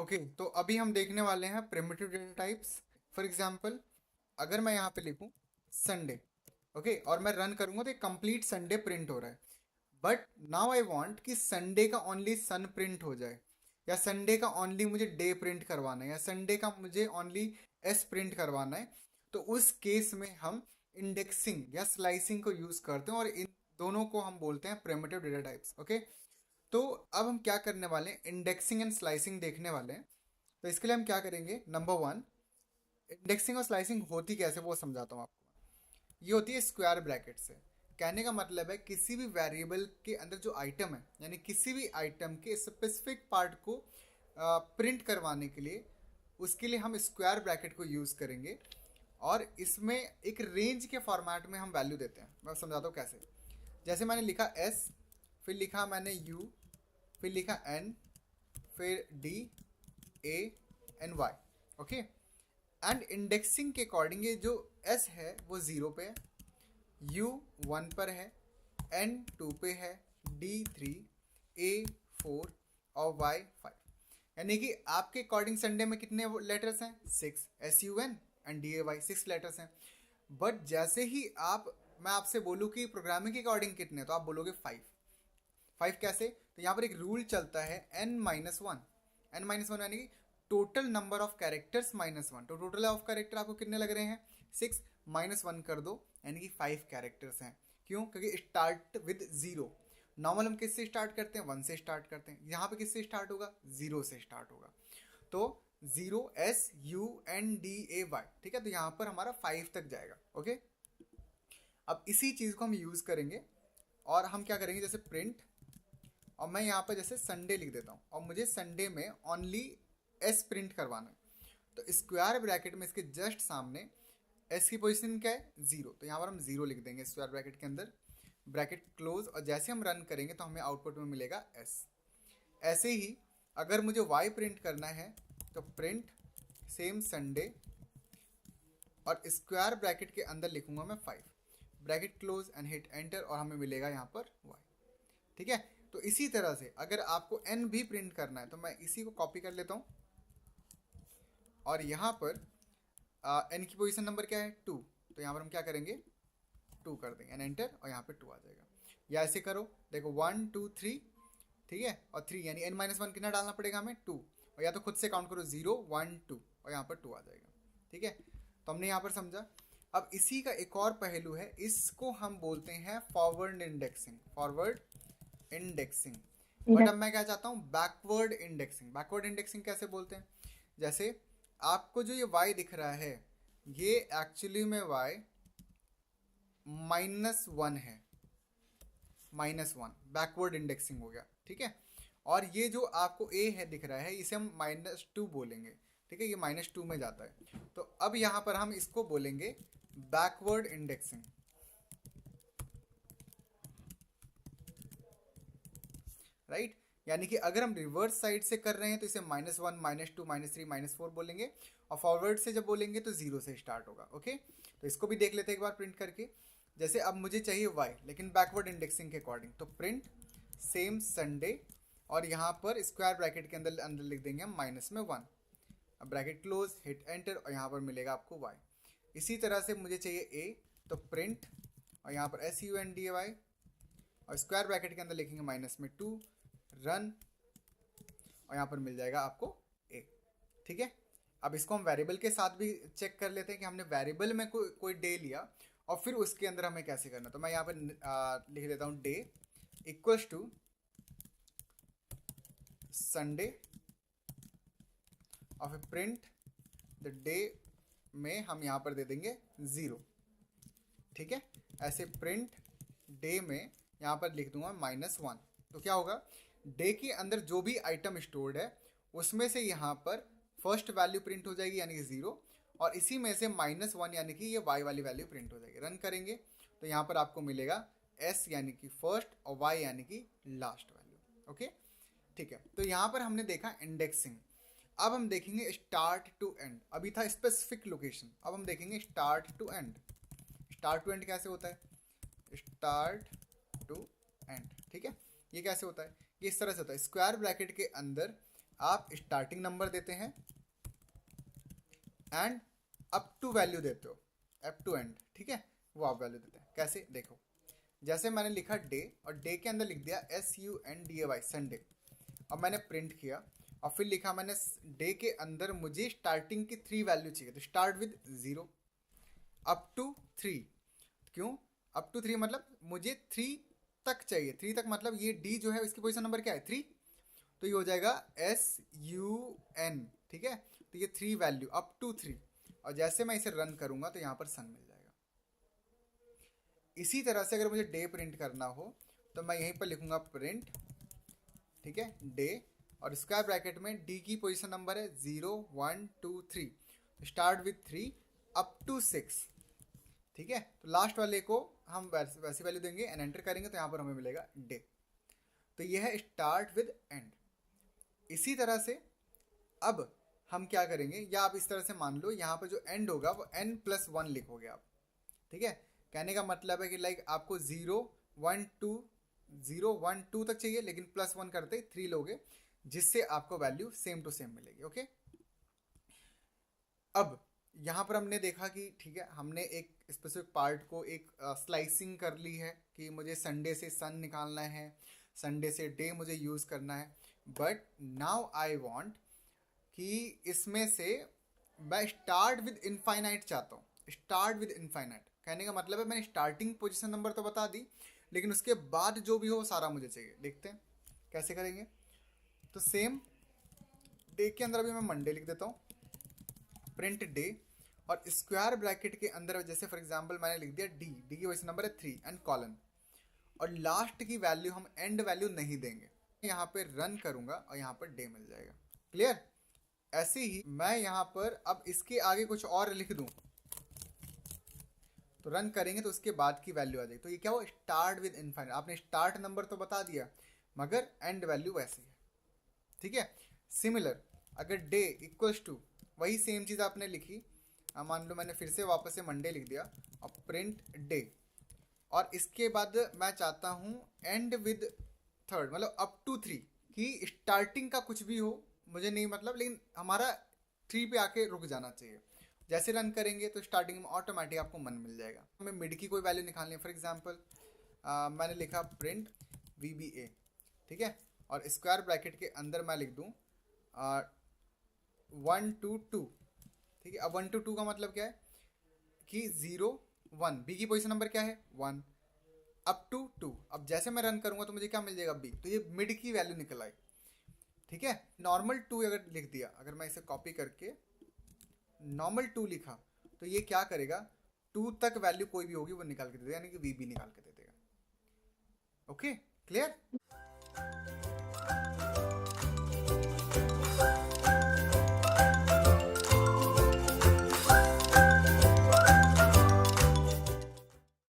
Okay तो अभी हम देखने वाले हैं primitive data types. For example, अगर मैं यहाँ पे लिखूँ संडे, ओके, और मैं रन करूँगा तो कंप्लीट संडे प्रिंट हो रहा है। बट नाउ आई वांट कि संडे का ओनली सन प्रिंट हो जाए, या संडे का ओनली मुझे डे प्रिंट करवाना है, या संडे का मुझे ओनली एस प्रिंट करवाना है। तो उस केस में हम इंडेक्सिंग या स्लाइसिंग को यूज़ करते हैं, और इन दोनों को हम बोलते हैं प्रिमिटिव डेटा टाइप्स। ओके, तो अब हम क्या करने वाले हैं, इंडेक्सिंग एंड स्लाइसिंग देखने वाले हैं। तो इसके लिए हम क्या करेंगे, नंबर वन, इंडेक्सिंग और स्लाइसिंग होती कैसे वो समझाता हूँ आपको। ये होती है स्क्वायर ब्रैकेट से। कहने का मतलब है किसी भी वेरिएबल के अंदर जो आइटम है, यानी किसी भी आइटम के स्पेसिफिक पार्ट को प्रिंट करवाने के लिए, उसके लिए हम स्क्वायर ब्रैकेट को यूज़ करेंगे। और इसमें एक रेंज के फॉर्मेट में हम वैल्यू देते हैं। मैं समझाता हूँ कैसे। जैसे मैंने लिखा एस, फिर लिखा मैंने यू, फिर लिखा एन, फिर D, A and Y. Okay, and indexing के अकॉर्डिंग ये जो एस है वो 0 पे है, यू 1 पर है, एन 2 पे है, डी 3, ए 4 और वाई 5। यानी कि आपके अकॉर्डिंग संडे में कितने लेटर्स हैं, 6, S U N and D A Y, 6 letters हैं। बट जैसे ही मैं आपसे बोलूँ कि प्रोग्रामिंग के अकॉर्डिंग कितने, तो आप बोलोगे 5। 5 कैसे, तो यहाँ पर एक रूल चलता है n-1। n-1 यानी कि टोटल नंबर ऑफ कैरेक्टर्स -1। तो टोटल ऑफ कैरेक्टर आपको कितने लग रहे हैं, 6, -1 कर दो, यानी कि 5 कैरेक्टर्स हैं। क्यों, क्योंकि स्टार्ट विद 0। नॉर्मल हम किससे स्टार्ट करते हैं, 1 से स्टार्ट करते हैं। यहाँ पे किससे स्टार्ट होगा, 0 से स्टार्ट होगा। तो 0 S U N D A Y, ठीक है। तो यहाँ पर हमारा 5 तक जाएगा। ओके, अब इसी चीज़ को हम यूज़ करेंगे, और हम क्या करेंगे, जैसे प्रिंट, और मैं यहाँ पर जैसे संडे लिख देता हूँ, और मुझे संडे में ओनली एस प्रिंट करवाना है। तो स्क्वायर ब्रैकेट में इसके जस्ट सामने एस की पोजीशन क्या है, 0। तो यहाँ पर हम 0 लिख देंगे स्क्वायर ब्रैकेट के अंदर, ब्रैकेट क्लोज, और जैसे हम रन करेंगे तो हमें आउटपुट में मिलेगा एस। ऐसे ही अगर मुझे वाई प्रिंट करना है तो प्रिंट सेम संडे, और स्क्वायर ब्रैकेट के अंदर लिखूंगा मैं 5, bracket close and hit enter, और हमें मिलेगा यहाँ पर वाई। ठीक है, तो इसी तरह से अगर आपको एन भी प्रिंट करना है तो मैं इसी को कॉपी कर लेता हूँ, और यहाँ पर एन की पोजीशन नंबर क्या है, 2। तो यहाँ पर हम क्या करेंगे, 2 कर देंगे एंड एंटर, और यहाँ पे 2 आ जाएगा। या ऐसे करो, देखो 1 2 3, ठीक है, और 3 यानी n-1 कितना डालना पड़ेगा हमें, 2। और या तो खुद से काउंट करो, 0 1 2, और यहाँ पर 2 आ जाएगा। ठीक है, तो हमने यहाँ पर समझा। अब इसी का एक और पहलू है, इसको हम बोलते हैं forward indexing. Forward indexing. But अब मैं क्या चाहता हूँ, बैकवर्ड इंडेक्सिंग। बैकवर्ड इंडेक्सिंग कैसे बोलते हैं, जैसे आपको जो ये y दिख रहा है, ये एक्चुअली में y -1 है। -1 बैकवर्ड इंडेक्सिंग हो गया। ठीक है, और ये जो आपको a है दिख रहा है, इसे हम -2 बोलेंगे। ठीक है, ये -2 में जाता है। तो अब यहाँ पर हम इसको बोलेंगे बैकवर्ड इंडेक्सिंग। राइट, यानी कि अगर हम रिवर्स साइड से कर रहे हैं तो इसे -1 -2 -3 -4 बोलेंगे, और फॉरवर्ड से जब बोलेंगे तो 0 से स्टार्ट होगा। ओके, तो इसको भी देख लेते हैं एक बार प्रिंट करके। जैसे अब मुझे चाहिए y, लेकिन बैकवर्ड इंडेक्सिंग के अकॉर्डिंग, तो प्रिंट सेम संडे, और यहाँ पर स्क्वायर ब्रैकेट के अंदर अंदर लिख देंगे हम -1। अब ब्रैकेट क्लोज, हिट एंटर, और यहाँ पर मिलेगा आपको y। इसी तरह से मुझे चाहिए a, तो प्रिंट, और यहाँ पर SUNDAY, और स्क्वायर ब्रैकेट के अंदर लिखेंगे -2, रन, और यहाँ पर मिल जाएगा आपको a। ठीक है, अब इसको हम वेरिएबल के साथ भी चेक कर लेते हैं कि हमने वेरिएबल में कोई डे लिया, और फिर उसके अंदर हमें कैसे करना। तो मैं यहाँ पर लिख देता हूँ डे इक्वल्स टू संडे, और फिर प्रिंट द डे में हम यहाँ पर दे देंगे 0। ठीक है, ऐसे प्रिंट डे में यहाँ पर लिख दूंगा -1। तो क्या होगा, डे के अंदर जो भी आइटम स्टोर्ड है उसमें से यहाँ पर फर्स्ट वैल्यू प्रिंट हो जाएगी, यानी कि 0, और इसी में से -1 यानी कि ये y वाली वैल्यू प्रिंट हो जाएगी। रन करेंगे तो यहाँ पर आपको मिलेगा s यानी कि फर्स्ट, और y यानी कि लास्ट वैल्यू। ओके, ठीक है, तो यहाँ पर हमने देखा इंडेक्सिंग। अब हम देखेंगे स्टार्ट टू एंड। अभी था स्पेसिफिक लोकेशन, अब हम देखेंगे start to end. Start to end कैसे होता है, स्टार्ट टू एंड। ठीक है, ये कैसे होता है, ये इस तरह से होता है, स्क्वायर ब्रैकेट के अंदर आप स्टार्टिंग नंबर देते हैं एंड अप टू वैल्यू देते हो, अप टू एंड, ठीक है, वो आप वैल्यू देते हैं। कैसे देखो, जैसे मैंने लिखा डे और डे के अंदर लिख दिया SUNDAY संडे, अब मैंने प्रिंट किया और फिर लिखा मैंने डे के अंदर मुझे स्टार्टिंग की 3 वैल्यू चाहिए, तो स्टार्ट विद 0 अप टू 3। क्यों अप टू 3? मतलब मुझे 3 तक चाहिए, 3 तक मतलब ये डी जो है इसकी पोजीशन नंबर क्या है 3, तो ये हो जाएगा SUN, ठीक है, तो ये 3 वैल्यू अप टू 3, और जैसे मैं इसे रन करूंगा तो यहाँ पर सन मिल जाएगा। इसी तरह से अगर मुझे डे प्रिंट करना हो तो मैं यहीं पर लिखूंगा प्रिंट, ठीक है, डे, और स्क्वायर ब्रैकेट में डी की पोजीशन नंबर है 0 1 2 3, स्टार्ट विथ 3 अप टू 6, ठीक है। तो लास्ट वाले को हम वैसी वैल्यू देंगे एंड एंटर करेंगे तो यहाँ पर हमें मिलेगा डे। तो यह है स्टार्ट विद एंड। इसी तरह से अब हम क्या करेंगे, या आप इस तरह से मान लो यहाँ पर जो एंड होगा वो n+1 लिखोगे आप, ठीक है। कहने का मतलब है कि लाइक आपको 0 1 2 तक चाहिए, लेकिन +1 करते 3 लोगे, जिससे आपको वैल्यू सेम टू सेम मिलेगी। ओके, अब यहाँ पर हमने देखा कि ठीक है, हमने एक स्पेसिफिक पार्ट को एक स्लाइसिंग कर ली है कि मुझे संडे से सन निकालना है, संडे से डे मुझे यूज़ करना है। बट नाउ आई वांट कि इसमें से मैं स्टार्ट विद इनफाइनाइट चाहता हूँ। स्टार्ट विद इनफाइनाइट कहने का मतलब है मैंने स्टार्टिंग पोजीशन नंबर तो बता दी, लेकिन उसके बाद जो भी हो वो सारा मुझे चाहिए। देखते हैं कैसे करेंगे। तो सेम डे के अंदर अभी मैं मंडे लिख देता हूँ, प्रिंट डे, और स्क्वायर ब्रैकेट के अंदर जैसे फॉर एग्जांपल मैंने लिख दिया डी की पोजीशन नंबर है 3 एंड कॉलन, और लास्ट की वैल्यू हम एंड वैल्यू नहीं देंगे। यहाँ पे रन करूंगा और यहाँ पर डे मिल जाएगा। क्लियर? ऐसे ही मैं यहाँ पर अब इसके आगे कुछ और लिख दूं तो रन करेंगे तो उसके बाद की वैल्यू आ जाएगी। तो ये क्या हो, स्टार्ट विद इनफाइनाइट। आपने स्टार्ट नंबर तो बता दिया मगर एंड वैल्यू वैसी है, ठीक है। सिमिलर अगर डे इक्वल्स टू वही सेम चीज़ आपने लिखी, मान लो मैंने फिर से वापस से मंडे लिख दिया और प्रिंट डे, और इसके बाद मैं चाहता हूँ एंड विद 3, मतलब अप टू 3, कि स्टार्टिंग का कुछ भी हो मुझे नहीं मतलब, लेकिन हमारा 3 पे आके रुक जाना चाहिए। जैसे रन करेंगे तो स्टार्टिंग में ऑटोमेटिक आपको मन मिल जाएगा। हमें मिड की कोई वैल्यू निकालनी है, फॉर एग्जांपल मैंने लिखा प्रिंट VBA, ठीक है, और स्क्वायर ब्रैकेट के अंदर मैं लिख दूँ 1 to 2, ठीक है। अब 1 to 2 का मतलब क्या है कि 0 1, बी की पोजीशन नंबर क्या है 1 अप टू 2। अब जैसे मैं रन करूंगा तो मुझे क्या मिल जाएगा बी, तो ये मिड की वैल्यू निकल आई, ठीक है। नॉर्मल 2 अगर लिख दिया, अगर मैं इसे कॉपी करके नॉर्मल 2 लिखा तो ये क्या करेगा, 2 तक वैल्यू कोई भी होगी वो निकाल के दे देगा, यानी कि VB निकाल के दे देगा। Okay, clear?